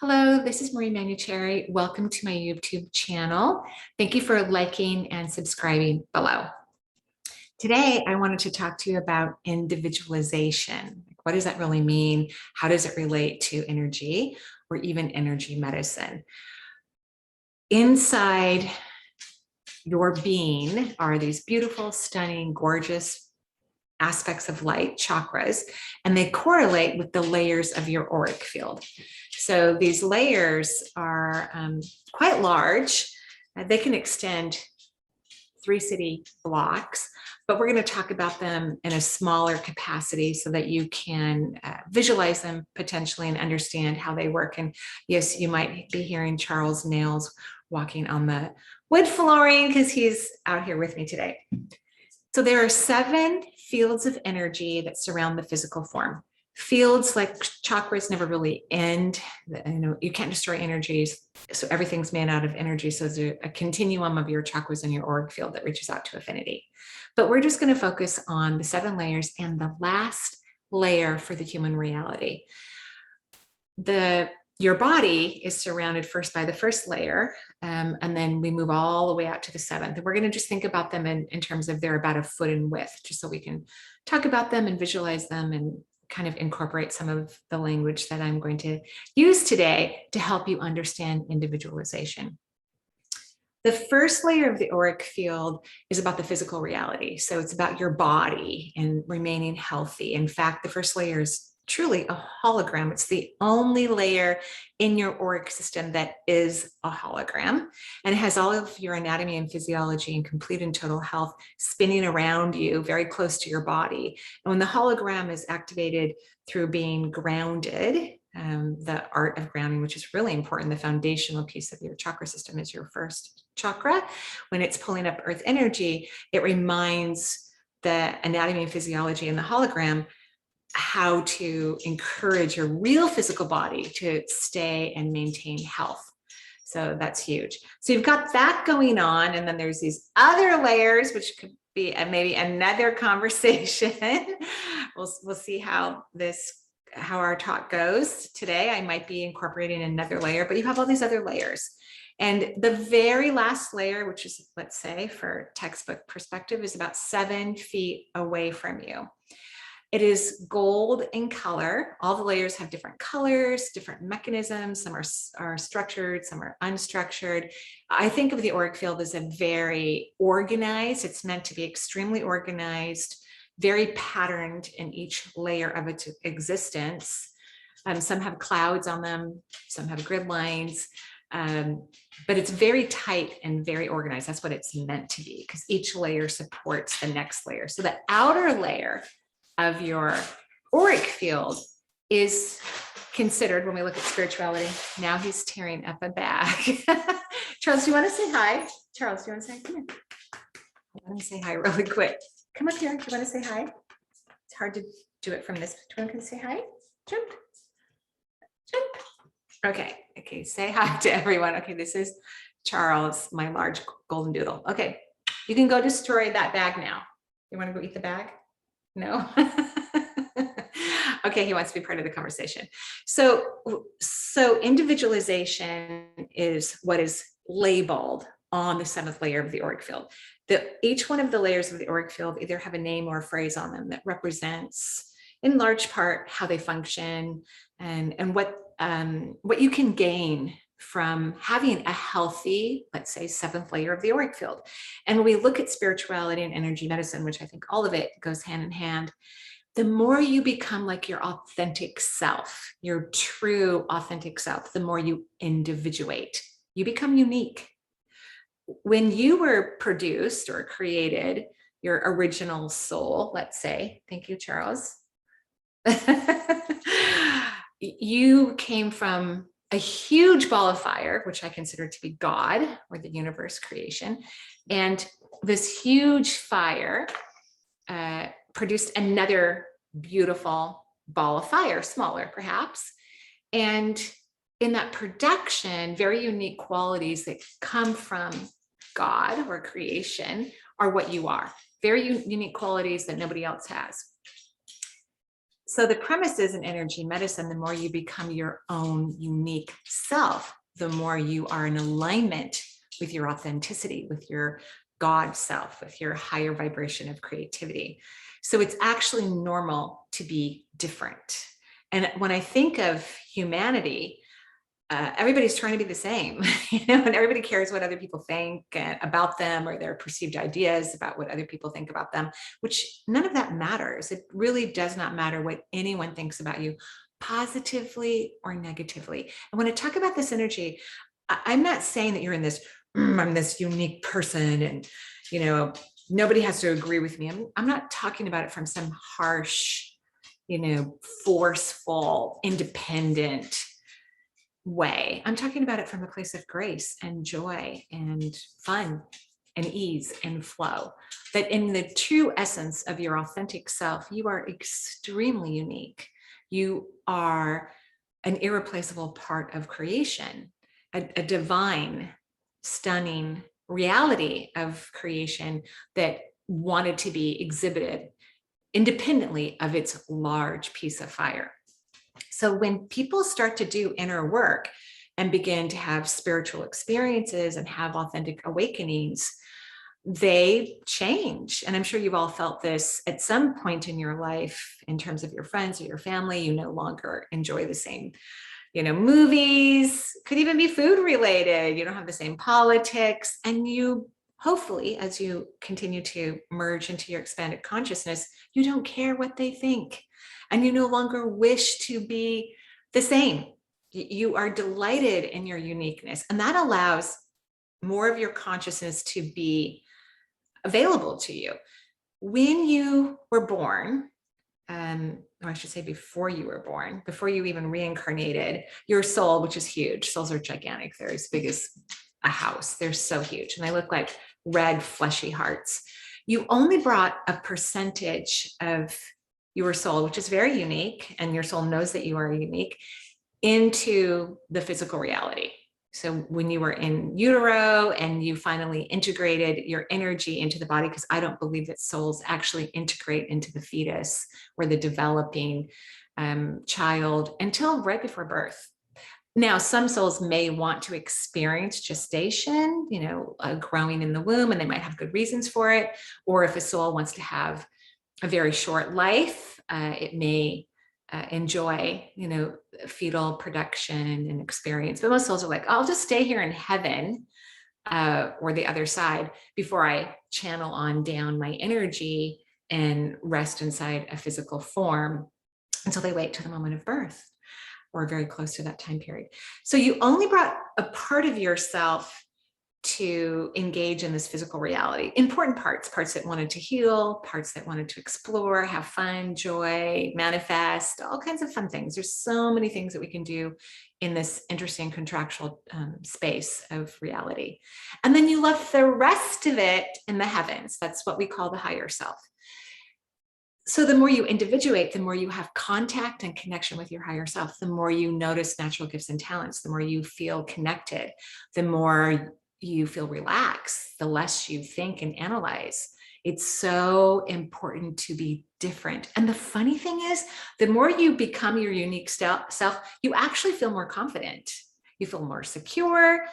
Hello, this is Marie Manucherry. Welcome to my YouTube channel. Thank you for liking and subscribing below. Today, I wanted to talk to you about individualization. What does that really mean? How does it relate to energy or even energy medicine? Inside your being are these beautiful, stunning, gorgeous aspects of light, chakras, and they correlate with the layers of your auric field. So these layers are quite large. They can extend 3 city blocks, but we're going to talk about them in a smaller capacity so that you can visualize them potentially and understand how they work. And yes, you might be hearing Charles' nails walking on the wood flooring because he's out here with me today. So there are 7 fields of energy that surround the physical form. Fields like chakras never really end. You can't destroy energies. So everything's made out of energy. So there's a continuum of your chakras in your auric field that reaches out to affinity. But we're just going to focus on the 7 layers and the last layer for the human reality. Your body is surrounded first by the first layer, and then we move all the way out to the 7th. And we're going to just think about them in terms of they're about a foot in width, just so we can talk about them and visualize them and kind of incorporate some of the language that I'm going to use today to help you understand individualization. The first layer of the auric field is about the physical reality. So it's about your body and remaining healthy. In fact, the first layer is truly a hologram. It's the only layer in your auric system that is a hologram, and it has all of your anatomy and physiology and complete and total health spinning around you very close to your body. And when the hologram is activated through being grounded, the art of grounding, which is really important, the foundational piece of your chakra system is your first chakra. When it's pulling up earth energy, it reminds the anatomy and physiology in the hologram how to encourage your real physical body to stay and maintain health. So that's huge. So you've got that going on, and then there's these other layers, which could be maybe another conversation. We'll see how our talk goes today. I might be incorporating another layer, but you have all these other layers. And the very last layer, which is, let's say, for textbook perspective, is about 7 feet away from you. It is gold in color. All the layers have different colors, different mechanisms. Some are structured, some are unstructured. I think of the auric field as a very organized. It's meant to be extremely organized, very patterned in each layer of its existence. Some have clouds on them, some have grid lines, but it's very tight and very organized. That's what it's meant to be, because each layer supports the next layer. So the outer layer of your auric field is considered, when we look at spirituality. Now he's tearing up a bag. Charles, do you want to say hi? Charles, do you want to say, come here. I want to say hi really quick. Come up here. Do you want to say hi? It's hard to do it from this. Do you want to say hi? Jump. Jump. Okay, say hi to everyone. Okay, this is Charles, my large golden doodle. Okay, you can go destroy that bag now. You want to go eat the bag? No. Okay, he wants to be part of the conversation. So individualization is what is labeled on the 7th layer of the auric field. Each one of the layers of the auric field either have a name or a phrase on them that represents, in large part, how they function and what you can gain from having a healthy, let's say, 7th layer of the auric field. And when we look at spirituality and energy medicine, which I think all of it goes hand in hand, the more you become like your authentic self, your true authentic self, the more you individuate. You become unique. When you were produced or created, your original soul, let's say, thank you, Charles, you came from a huge ball of fire, which I consider to be God or the universe creation. And this huge fire produced another beautiful ball of fire, smaller perhaps. And in that production, very unique qualities that come from God or creation are what you are. Very unique qualities that nobody else has. So the premise is in energy medicine, the more you become your own unique self, the more you are in alignment with your authenticity, with your God self, with your higher vibration of creativity. So it's actually normal to be different. And when I think of humanity, everybody's trying to be the same, and everybody cares what other people think about them or their perceived ideas about what other people think about them, which none of that matters. It really does not matter what anyone thinks about you, positively or negatively. And when I talk about this energy, I'm not saying that you're in this, I'm this unique person and, nobody has to agree with me. I'm not talking about it from some harsh, forceful, independent way. I'm talking about it from a place of grace and joy and fun and ease and flow. That in the true essence of your authentic self, you are extremely unique. You are an irreplaceable part of creation, a divine, stunning reality of creation that wanted to be exhibited independently of its large piece of fire. So when people start to do inner work and begin to have spiritual experiences and have authentic awakenings, they change. And I'm sure you've all felt this at some point in your life in terms of your friends or your family. You no longer enjoy the same, movies, could even be food related. You don't have the same politics. And you hopefully, as you continue to merge into your expanded consciousness, you don't care what they think. And you no longer wish to be the same. You are delighted in your uniqueness. And that allows more of your consciousness to be available to you. When you were born, or I should say before you were born, before you even reincarnated, your soul, which is huge, souls are gigantic. They're as big as a house. They're so huge. And they look like red, fleshy hearts. You only brought a percentage of your soul, which is very unique, and your soul knows that you are unique, into the physical reality. So when you were in utero and you finally integrated your energy into the body, because I don't believe that souls actually integrate into the fetus or the developing child until right before birth. Now, some souls may want to experience gestation, growing in the womb, and they might have good reasons for it. Or if a soul wants to have a very short life, it may enjoy, fetal production and experience. But most souls are like, I'll just stay here in heaven or the other side before I channel on down my energy and rest inside a physical form until they wait till the moment of birth or very close to that time period. So you only brought a part of yourself to engage in this physical reality. Important parts that wanted to heal, parts that wanted to explore, have fun, joy, manifest, all kinds of fun things. There's so many things that we can do in this interesting contractual space of reality. And then you left the rest of it in the heavens. That's what we call the higher self. So the more you individuate, the more you have contact and connection with your higher self, the more you notice natural gifts and talents, the more you feel connected, the more you feel relaxed, the less you think and analyze. It's so important to be different. And the funny thing is, the more you become your unique self, you actually feel more confident. You feel more secure.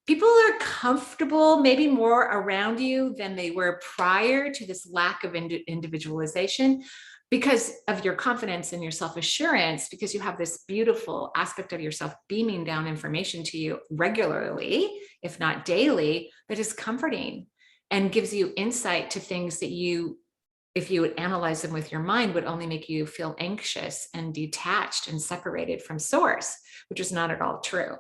People are comfortable, maybe more around you than they were prior to this lack of individualization, because of your confidence and your self-assurance, because you have this beautiful aspect of yourself beaming down information to you regularly, if not daily, that is comforting and gives you insight to things that you, if you would analyze them with your mind, would only make you feel anxious and detached and separated from source, which is not at all true.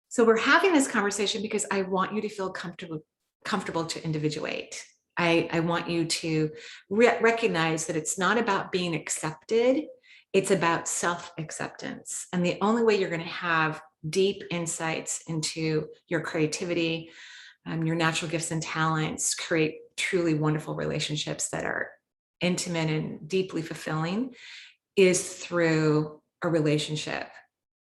So we're having this conversation because I want you to feel comfortable to individuate. I want you to recognize that it's not about being accepted, it's about self-acceptance. And the only way you're going to have deep insights into your creativity, your natural gifts and talents, create truly wonderful relationships that are intimate and deeply fulfilling, is through a relationship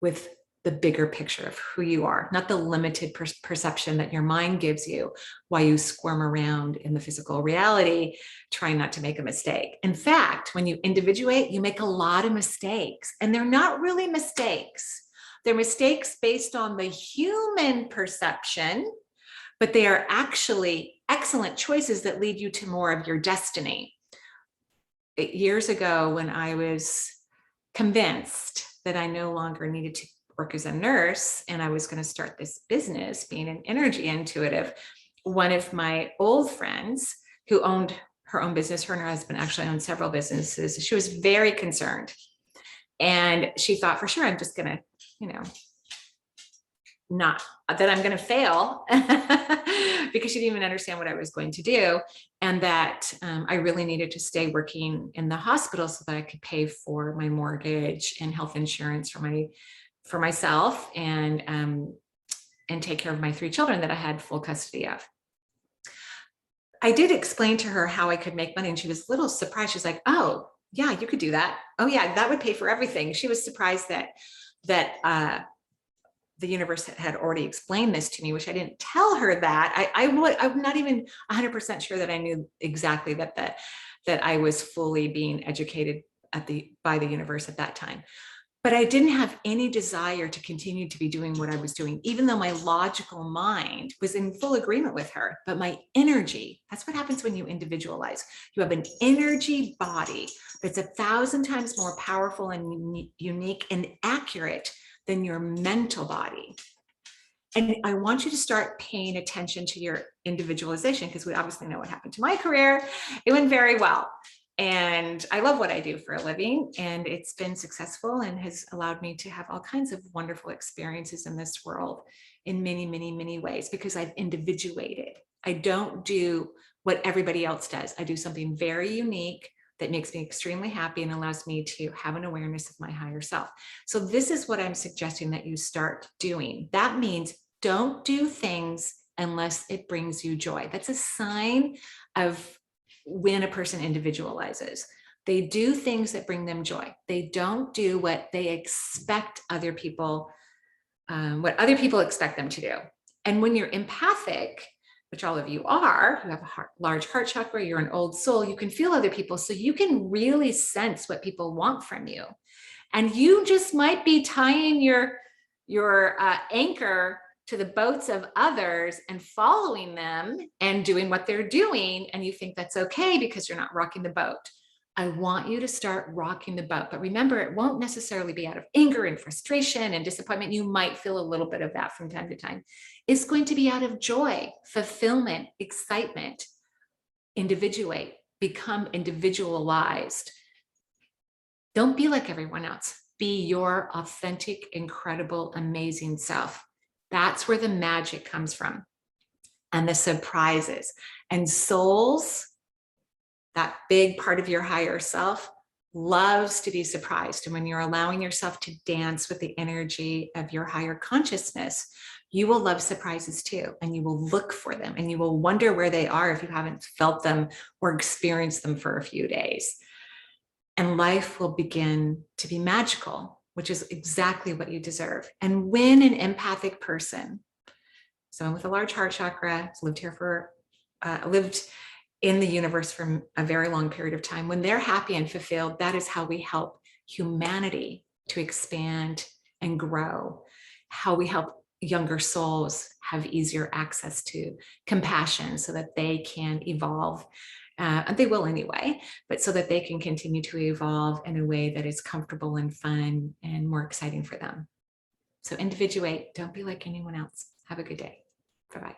with the bigger picture of who you are, not the limited perception that your mind gives you while you squirm around in the physical reality, trying not to make a mistake. In fact, when you individuate, you make a lot of mistakes, and they're not really mistakes. They're mistakes based on the human perception, but they are actually excellent choices that lead you to more of your destiny. Years ago, when I was convinced that I no longer needed to work as a nurse and I was going to start this business, being an energy intuitive, one of my old friends who owned her own business, her and her husband actually owned several businesses, she was very concerned. And she thought, for sure, I'm just going to, not that I'm going to fail because she didn't even understand what I was going to do. And that I really needed to stay working in the hospital so that I could pay for my mortgage and health insurance for myself and take care of my 3 children that I had full custody of. I did explain to her how I could make money, and she was a little surprised. She's like, oh yeah, you could do that. Oh yeah, that would pay for everything. She was surprised that the universe had already explained this to me, which I didn't tell her that. I'm not even 100% sure that I knew exactly that I was fully being educated by the universe at that time. But I didn't have any desire to continue to be doing what I was doing, even though my logical mind was in full agreement with her. But my energy, that's what happens when you individualize. You have an energy body that's 1,000 times more powerful and unique and accurate than your mental body. And I want you to start paying attention to your individualization, because we obviously know what happened to my career. It went very well. And I love what I do for a living, and it's been successful and has allowed me to have all kinds of wonderful experiences in this world in many, many, many ways, because I've individuated. I don't do what everybody else does. I do something very unique that makes me extremely happy and allows me to have an awareness of my higher self. So this is what I'm suggesting that you start doing. That means don't do things unless it brings you joy. That's a sign of when a person individualizes. They do things that bring them joy. They don't do what they expect other people, what other people expect them to do. And when you're empathic, which all of you are, you have a large heart chakra, you're an old soul, you can feel other people. So you can really sense what people want from you. And you just might be tying your anchor to the boats of others and following them and doing what they're doing. And you think that's okay because you're not rocking the boat. I want you to start rocking the boat. But remember, it won't necessarily be out of anger and frustration and disappointment. You might feel a little bit of that from time to time. It's going to be out of joy, fulfillment, excitement. Individuate, become individualized. Don't be like everyone else. Be your authentic, incredible, amazing self. That's where the magic comes from, and the surprises. And souls, that big part of your higher self, loves to be surprised. And when you're allowing yourself to dance with the energy of your higher consciousness, you will love surprises too. And you will look for them, and you will wonder where they are if you haven't felt them or experienced them for a few days. And life will begin to be magical, which is exactly what you deserve. And when an empathic person, someone with a large heart chakra, lived in the universe for a very long period of time, when they're happy and fulfilled, that is how we help humanity to expand and grow, how we help younger souls have easier access to compassion so that they can evolve. And they will anyway, but so that they can continue to evolve in a way that is comfortable and fun and more exciting for them. So individuate, don't be like anyone else. Have a good day. Bye-bye.